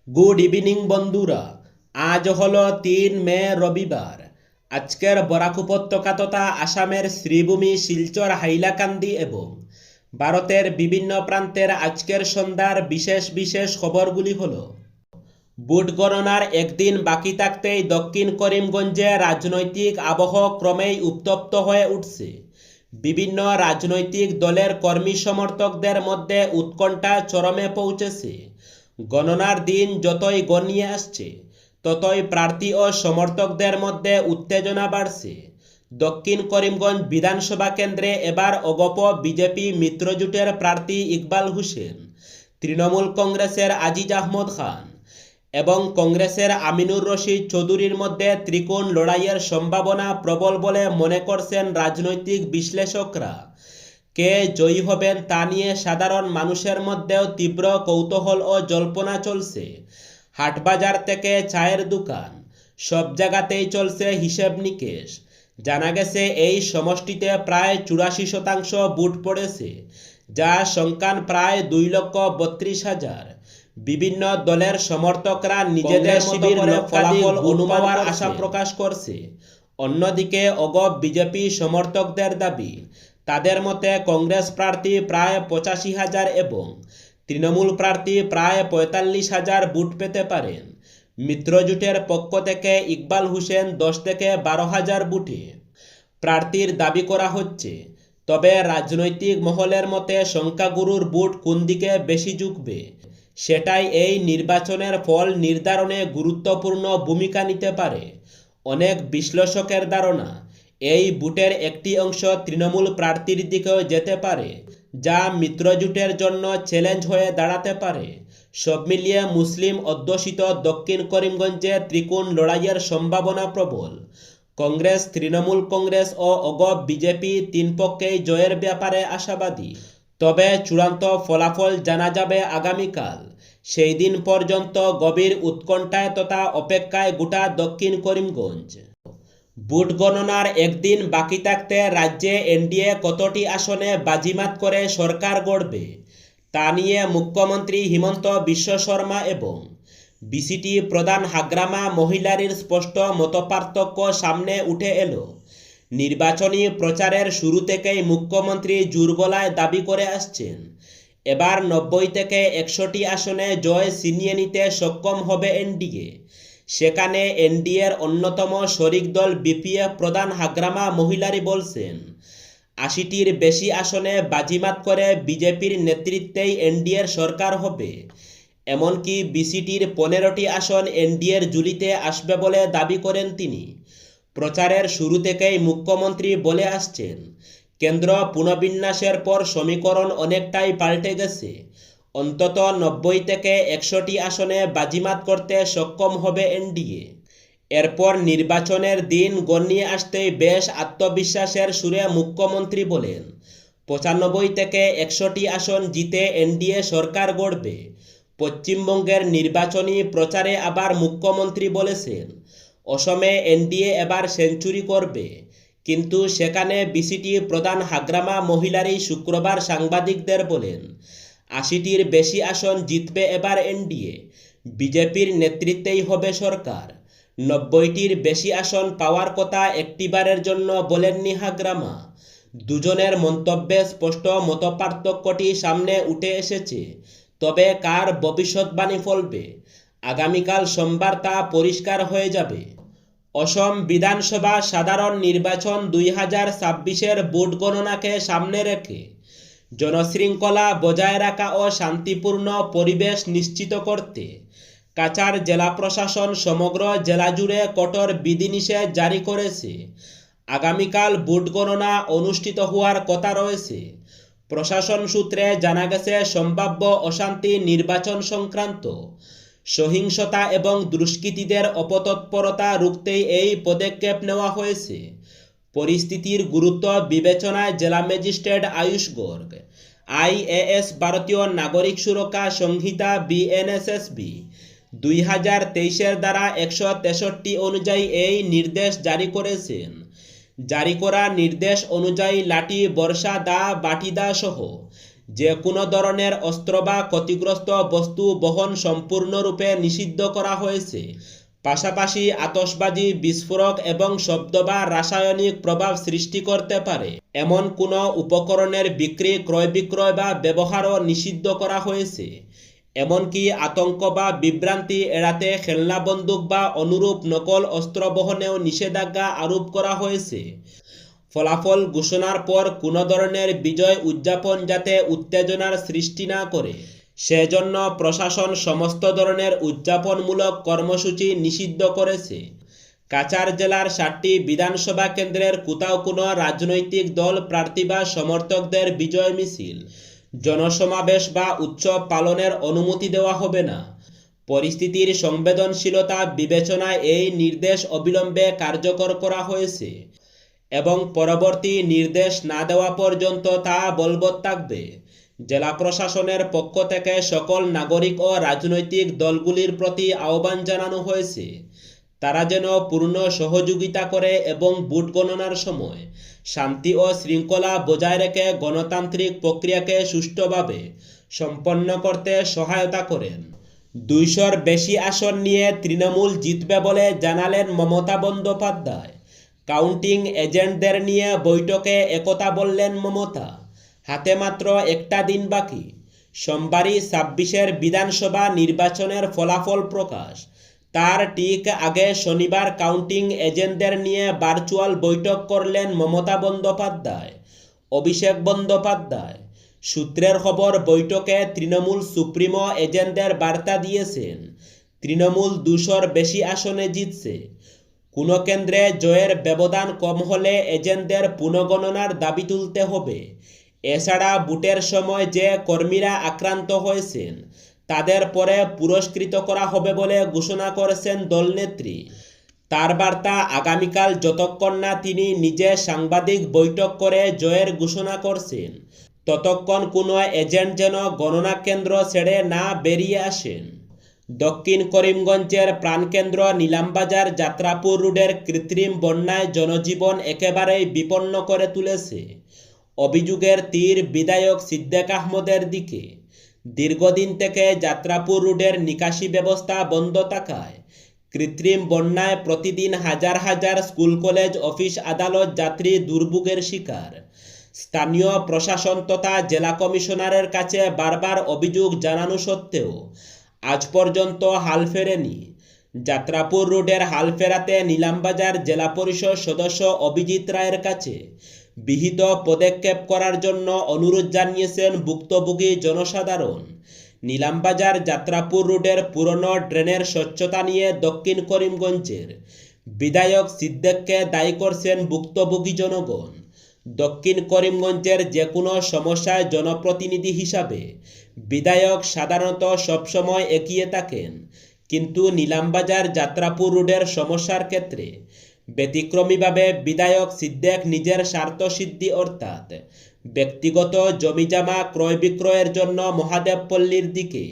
Good evening বন্ধুরা। আজ হলো 3 মে রবিবার। আজকের বরাক উপত্যকা তথা আসামের শ্রীভূমি, শিলচর, হাইলাকান্দি এবং ভারতের বিভিন্ন প্রান্তের আজকের সন্ধ্যার বিশেষ বিশেষ খবরগুলি হলো: ভোট গণনার একদিন বাকি থাকতেই দক্ষিণ করিমগঞ্জে রাজনৈতিক আবহ ক্রমেই উত্তপ্ত হয়ে উঠছে। বিভিন্ন রাজনৈতিক দলের কর্মী সমর্থকদের মধ্যে উৎকণ্ঠা চরমে পৌঁছেছে। গণনার দিন যতই গনিয়ে আসছে ততই প্রার্থী ও সমর্থকদের মধ্যে উত্তেজনা বাড়ছে। দক্ষিণ করিমগঞ্জ বিধানসভা কেন্দ্রে এবার অগপ বিজেপি মিত্রজোটের প্রার্থী ইকবাল হোসেন, তৃণমূল কংগ্রেসের আজিজ আহমদ খান এবং কংগ্রেসের আমিনুর রশিদ চৌধুরীর মধ্যে ত্রিকোণ লড়াইয়ের সম্ভাবনা প্রবল বলে মনে করছেন রাজনৈতিক বিশ্লেষকরা। কে জয়ী হবেন তা নিয়ে সাধারণ মানুষের মধ্যেও তীব্র কৌতূহল ও জল্পনা চলছে। হাটবাজার থেকে চায়ের দোকান, সব জায়গাতেই চলছে হিসেব নিকেশ। জানা গেছে এই সমষ্টিতে প্রায় 84% ভোট পড়েছে, যা সংখ্যান প্রায় 2,32,000। বিভিন্ন দলের সমর্থকরা নিজেদের শিবির ফলাফল অনুমানের আশা প্রকাশ করছে। অন্যদিকে অগপ বিজেপি সমর্থকদের দাবি, তাদের মতে কংগ্রেস প্রার্থী প্রায় 85,000 এবং তৃণমূল প্রার্থী প্রায় 45,000 ভোট পেতে পারেন। মিত্রজোটের পক্ষ থেকে ইকবাল হোসেন 10 থেকে 12,000 ভোটে প্রার্থীর দাবি করা হচ্ছে। তবে রাজনৈতিক মহলের মতে সংখ্যাগুরুর ভোট কোন দিকে বেশি ঝুঁকবে সেটাই এই নির্বাচনের ফল নির্ধারণে গুরুত্বপূর্ণ ভূমিকা নিতে পারে। অনেক বিশ্লেষকের ধারণা, এই ভোটের একটি অংশ তৃণমূল প্রার্থীর দিকেও যেতে পারে, যা মিত্রজোটের জন্য চ্যালেঞ্জ হয়ে দাঁড়াতে পারে। সব মিলিয়ে মুসলিম অধ্যুষিত দক্ষিণ করিমগঞ্জে ত্রিকোণ লড়াইয়ের সম্ভাবনা প্রবল। কংগ্রেস, তৃণমূল কংগ্রেস ও অগপ বিজেপি তিন পক্ষেই জয়ের ব্যাপারে আশাবাদী। তবে চূড়ান্ত ফলাফল জানা যাবে আগামীকাল। সেই দিন পর্যন্ত গভীর উৎকণ্ঠায় তথা অপেক্ষায় গোটা দক্ষিণ করিমগঞ্জ। ভোট গণনার একদিন বাকি থাকতে রাজ্যে এনডিএ কতটি আসনে বাজিমাত করে সরকার গড়বে তা নিয়ে মুখ্যমন্ত্রী হিমন্ত বিশ্ব শর্মা এবং বিসিটি প্রধান হাগ্রামা মহিলারির স্পষ্ট মতপার্থক্য সামনে উঠে এলো। নির্বাচনী প্রচারের শুরু থেকেই মুখ্যমন্ত্রী জোর গলায় দাবি করে আসছেন, এবার 90 থেকে 100টি আসনে জয় ছিনিয়ে নিতে সক্ষম হবে এনডিএ। সেখানে এনডিএর অন্যতম শরিক দল বিপিএফ প্রধান হাগ্রামা মহিলারি বলছেন, 80টির বেশি আসনে বাজিমাত করে বিজেপির নেতৃত্বেই এনডিএর সরকার হবে। এমনকি বিসিটির 15টি আসন এনডিএর ঝুলিতে আসবে বলে দাবি করেন তিনি। প্রচারের শুরু থেকেই মুখ্যমন্ত্রী বলে আসছেন, কেন্দ্র পুনর্বিন্যাসের পর সমীকরণ অনেকটাই পাল্টে গেছে। অন্তত 90 থেকে 100টি আসনে বাজিমাত করতে সক্ষম হবে এনডিএ। এরপর নির্বাচনের দিন গণিয়ে আসতেই বেশ আত্মবিশ্বাসের সুরে মুখ্যমন্ত্রী বলেন, 95 থেকে 100টি আসন জিতে এনডিএ সরকার গড়বে। পশ্চিমবঙ্গের নির্বাচনী প্রচারে আবার মুখ্যমন্ত্রী বলেছেন, অসমে এনডিএ এবার সেঞ্চুরি করবে। কিন্তু সেখানে বিসিটি প্রধান হাগ্রামা মহিলারি শুক্রবার সাংবাদিকদের বলেন, 80টির বেশি আসন জিতবে এবার এনডিএ, বিজেপির নেতৃত্বেই হবে সরকার। 90টির বেশি আসন পাওয়ার কথা একটিবারের জন্য বলেননি হাগ্রামা। দুজনের মন্তব্যে স্পষ্ট মতপার্থক্যটি সামনে উঠে এসেছে। তবে কার ভবিষ্যৎবাণী ফলবে আগামীকাল সোমবার তা পরিষ্কার হয়ে যাবে। অসম বিধানসভা সাধারণ নির্বাচন 2026-এর ভোট গণনাকে সামনে রেখে জনশৃঙ্খলা বজায় রাখা ও শান্তিপূর্ণ পরিবেশ নিশ্চিত করতে কাছাড় জেলা প্রশাসন সমগ্র জেলা জুড়ে কঠোর বিধিনিষেধ জারি করেছে। আগামীকাল ভোট গণনা অনুষ্ঠিত হওয়ার কথা রয়েছে। প্রশাসন সূত্রে জানা গেছে, সম্ভাব্য অশান্তি, নির্বাচন সংক্রান্ত সহিংসতা এবং দুষ্কৃতীদের অপতৎপরতা রুখতেই এই পদক্ষেপ নেওয়া হয়েছে। পরিস্থিতির গুরুত্ব বিবেচনায় জেলা ম্যাজিস্ট্রেট আয়ুষ গর্গ, আইএএস ভারতীয় নাগরিক সুরক্ষা সংহিতা বিএনএসএসবি 2023-এর দ্বারা 163 অনুযায়ী এই নির্দেশ জারি করেছেন। জারি করা নির্দেশ অনুযায়ী লাঠি, বর্ষা দা, বাটিদা সহ যে কোনো ধরনের অস্ত্র বা ক্ষতিগ্রস্ত বস্তু বহন সম্পূর্ণরূপে নিষিদ্ধ করা হয়েছে। পাশাপাশি আতশবাজি, বিস্ফোরক এবং শব্দ বা রাসায়নিক প্রভাব সৃষ্টি করতে পারে এমন কোনো উপকরণের বিক্রি, ক্রয় বিক্রয় বা ব্যবহারও নিষিদ্ধ করা হয়েছে। এমনকি আতঙ্ক বা বিভ্রান্তি এড়াতে খেলনা বন্দুক বা অনুরূপ নকল অস্ত্র বহনেও নিষেধাজ্ঞা আরোপ করা হয়েছে। ফলাফল ঘোষণার পর কোনো ধরনের বিজয় উদযাপন যাতে উত্তেজনার সৃষ্টি না করে সেজন্য প্রশাসন সমস্ত ধরনের উদযাপনমূলক কর্মসূচি নিষিদ্ধ করেছে। কাছাড় জেলার 7টি বিধানসভা কেন্দ্রের কোথাও কোনো রাজনৈতিক দল, প্রার্থী বা সমর্থকদের বিজয় মিছিল, জনসমাবেশ বা উৎসব পালনের অনুমতি দেওয়া হবে না। পরিস্থিতির সংবেদনশীলতা বিবেচনায় এই নির্দেশ অবিলম্বে কার্যকর করা হয়েছে এবং পরবর্তী নির্দেশ না দেওয়া পর্যন্ত তা বলবৎ থাকবে। জেলা প্রশাসনের পক্ষ থেকে সকল নাগরিক ও রাজনৈতিক দলগুলির প্রতি আহ্বান জানানো হয়েছে তারা যেন পূর্ণ সহযোগিতা করে এবং ভোট গণনার সময় শান্তি ও শৃঙ্খলা বজায় রেখে গণতান্ত্রিক প্রক্রিয়াকে সুষ্ঠুভাবে সম্পন্ন করতে সহায়তা করেন। 200-র বেশি আসন নিয়ে তৃণমূল জিতবে বলে জানালেন মমতা বন্দ্যোপাধ্যায়। কাউন্টিং এজেন্টদের নিয়ে বৈঠকে একথা বললেন মমতা। হাতে মাত্র একটা দিন বাকি, সোমবারই 26-এর বিধানসভা নির্বাচনের ফলাফল প্রকাশ। তার ঠিক আগে শনিবার কাউন্টিং এজেন্টদের নিয়ে ভার্চুয়াল বৈঠক করলেন মমতা বন্দ্যোপাধ্যায়, অভিষেক বন্দ্যোপাধ্যায়। সূত্রের খবর, বৈঠকে তৃণমূল সুপ্রিমো এজেন্টদের বার্তা দিয়েছেন তৃণমূল 200-র বেশি আসনে জিতছে। কোনো কেন্দ্রে জয়ের ব্যবধান কম হলে এজেন্টদের পুনঃগণনার দাবি তুলতে হবে। এছাড়া ভোটের সময় যে কর্মীরা আক্রান্ত হয়েছেন তাদের পরে পুরস্কৃত করা হবে বলে ঘোষণা করেছেন দলনেত্রী। তার বার্তা, আগামীকাল যতক্ষণ না তিনি নিজে সাংবাদিক বৈঠক করে জয়ের ঘোষণা করছেন ততক্ষণ কোনো এজেন্ট যেন গণনা কেন্দ্র ছেড়ে না বেরিয়ে আসেন। দক্ষিণ করিমগঞ্জের প্রাণকেন্দ্র নিলামবাজার যাত্রাপুর রোডের কৃত্রিম বন্যায় জনজীবন একেবারেই বিপন্ন করে তুলেছে। অভিযোগের তীর বিধায়ক সিদ্দিক আহমদের দিকে। দীর্ঘদিন থেকে যাত্রাপুর রোডের নিকাশি ব্যবস্থা বন্ধ থাকায় কৃত্রিম বন্যায় প্রতিদিন হাজার হাজার স্কুল, কলেজ, অফিস, আদালত যাত্রী দুর্ভোগের শিকার। স্থানীয় প্রশাসন তথা জেলা কমিশনারের কাছে বারবার অভিযোগ জানানো সত্ত্বেও আজ পর্যন্ত হাল ফেরেনি। যাত্রাপুর রোডের হাল ফেরাতে নিলামবাজার জেলা পরিষদ সদস্য অভিজিৎ রায়ের কাছে বিহিত পদক্ষেপ করার জন্য অনুরোধ জানিয়েছেন ভুক্তভোগী জনসাধারণ। নিলামবাজার যাত্রাপুর রোডের পুরনো ড্রেনের স্বচ্ছতা নিয়ে দক্ষিণ করিমগঞ্জের বিধায়ক সিদ্দিককে দায়ী করছেন ভুক্তভোগী জনগণ। দক্ষিণ করিমগঞ্জের যে কোনো সমস্যায় জনপ্রতিনিধি হিসাবে বিধায়ক সাধারণত সবসময় এগিয়ে থাকেন, কিন্তু নিলামবাজার যাত্রাপুর রোডের সমস্যার ক্ষেত্রে ব্যতিক্রমীভাবে বিধায়ক সিদ্দিক নিজের স্বার্থসিদ্ধি অর্থাৎ ব্যক্তিগত জমিজমা ক্রয় বিক্রয়ের জন্য মহাদেবপল্লীর দিকে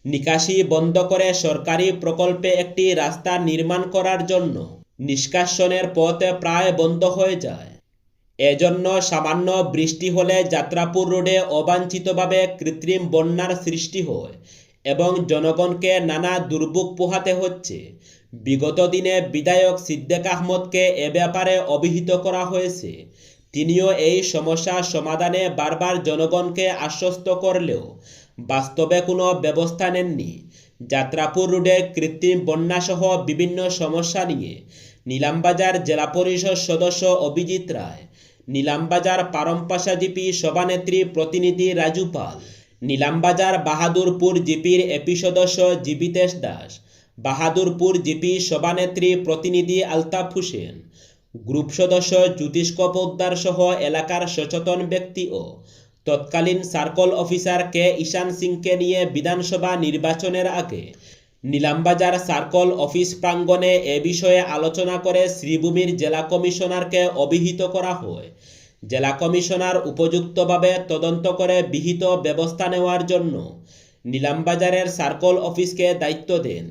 নিকাশি বন্ধ করে সরকারি প্রকল্পে একটি রাস্তা নির্মাণ করার জন্য নিষ্কাশনের পথ প্রায় বন্ধ হয়ে যায়। এজন্য সামান্য বৃষ্টি হলে যাত্রাপুর রোডে অবাঞ্ছিতভাবে কৃত্রিম বন্যার সৃষ্টি হয় এবং জনগণকে নানা দুর্ভোগ পোহাতে হচ্ছে। বিগত দিনে বিধায়ক সিদ্দিক আহমদকে এ ব্যাপারে অবহিত করা হয়েছে। তিনিও এই সমস্যা সমাধানে বারবার জনগণকে আশ্বস্ত করলেও বাস্তবে কোনো ব্যবস্থা নেননি। যাত্রাপুর রোডে কৃত্রিম বন্যাসহ বিভিন্ন সমস্যা নিয়ে নিলামবাজার জেলা পরিষদ সদস্য অভিজিৎ রায়, নিলামবাজার পারমপাশা জিপি সভানেত্রী প্রতিনিধি রাজু পাল, নিলামবাজার বাহাদুরপুর জিপির এপি সদস্য জীবিতেশ দাস, বাহাদুরপুর জিপি সভানেত্রী প্রতিনিধি আলতাফ হোসেন, গ্রুপ সদস্য জ্যোতিষ্ক পোদ্দার সহ এলাকার সচেতন ব্যক্তি ও তৎকালীন সার্কল অফিসার কে ঈশান সিংকে নিয়ে বিধানসভা নির্বাচনের আগে নিলামবাজার সার্কল অফিস প্রাঙ্গণে এ বিষয়ে আলোচনা করে শ্রীভূমির জেলা কমিশনারকে অবহিত করা হয়। জেলা কমিশনার উপযুক্তভাবে তদন্ত করে বিহিত ব্যবস্থা নেওয়ার জন্য নিলামবাজারের সার্কল অফিসকে দায়িত্ব দেন,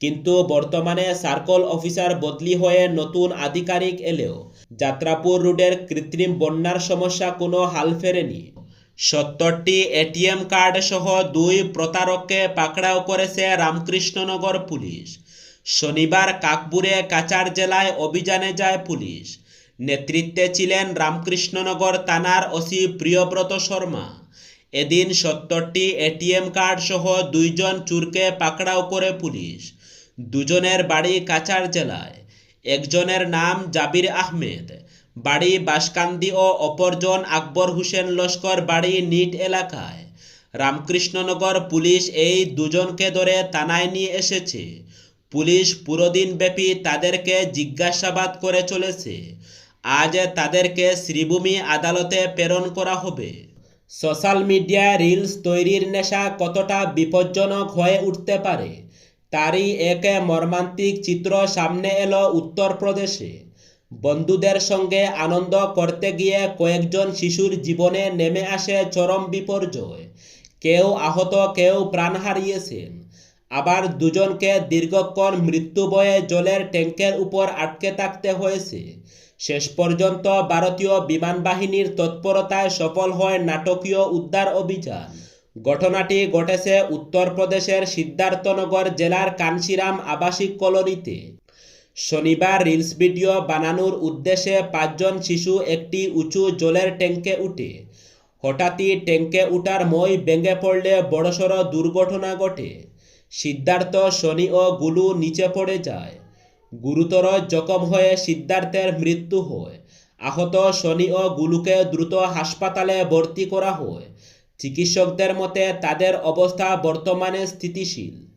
কিন্তু বর্তমানে সার্কল অফিসার বদলি হয়ে নতুন আধিকারিক এলেও যাত্রাপুর রোডের কৃত্রিম বন্যার সমস্যা কোনো হাল ফেরেনি। 70টি এটিএম কার্ড সহ 2 প্রতারককে পাকড়াও করেছে রামকৃষ্ণনগর পুলিশ। শনিবার কাকপুরে কাচার জেলায় অভিযানে যায় পুলিশ। নেতৃত্বে ছিলেন রামকৃষ্ণনগর থানার ওসি প্রিয়ব্রত শর্মা। এদিন 70টি এটিএম কার্ড সহ 2 জন চোরকে পাকড়াও করে পুলিশ। দুজনের বাড়ি কাচার জেলায়। একজনের নাম জাবির আহমেদ, বাড়ি বাঁশকান্দি ও অপরজন আকবর হোসেন লস্কর, বাড়ি নিট এলাকায়। রামকৃষ্ণনগর পুলিশ এই দুজনকে ধরে থানায় নিয়ে এসেছে। পুলিশ পুরো দিনব্যাপী তাদেরকে জিজ্ঞাসাবাদ করে চলেছে। আজ তাদেরকে শ্রীভূমি আদালতে প্রেরণ করা হবে। সোশ্যাল মিডিয়ায় রিলস তৈরির নেশা কতটা বিপজ্জনক হয়ে উঠতে পারে তারই এক মর্মান্তিক চিত্র সামনে এলো উত্তরপ্রদেশে। বন্ধুদের সঙ্গে আনন্দ করতে গিয়ে কয়েকজন শিশুর জীবনে নেমে আসে চরম বিপর্যয়। কেউ আহত, কেউ প্রাণ হারিয়েছেন। আবার দুজনকে দীর্ঘক্ষণ মৃত্যুভয়ে জলের ট্যাঙ্কের উপর আটকে থাকতে হয়েছে। শেষ পর্যন্ত ভারতীয় বিমান বাহিনীর তৎপরতায় সফল হয় নাটকীয় উদ্ধার অভিযান। ঘটনাটি ঘটেছে উত্তরপ্রদেশের সিদ্ধার্থনগর জেলার কানসিরাম আবাসিক কলোনিতে। শনিবার রিলস ভিডিও বানানোর উদ্দেশ্যে 5 জন শিশু একটি উঁচু জলের ট্যাঙ্কে উঠে। হঠাৎই ট্যাঙ্কে উঠার মই ভেঙে পড়লে বড়সড় দুর্ঘটনা ঘটে। সিদ্ধার্থ, শনি ও গুলু নিচে পড়ে যায়। গুরুতর জখম হয়ে সিদ্ধার্থের মৃত্যু হয়। আহত শনি ও গুলুকে দ্রুত হাসপাতালে ভর্তি করা হয়। চিকিৎসকদের মতে তাদের অবস্থা বর্তমানে স্থিতিশীল।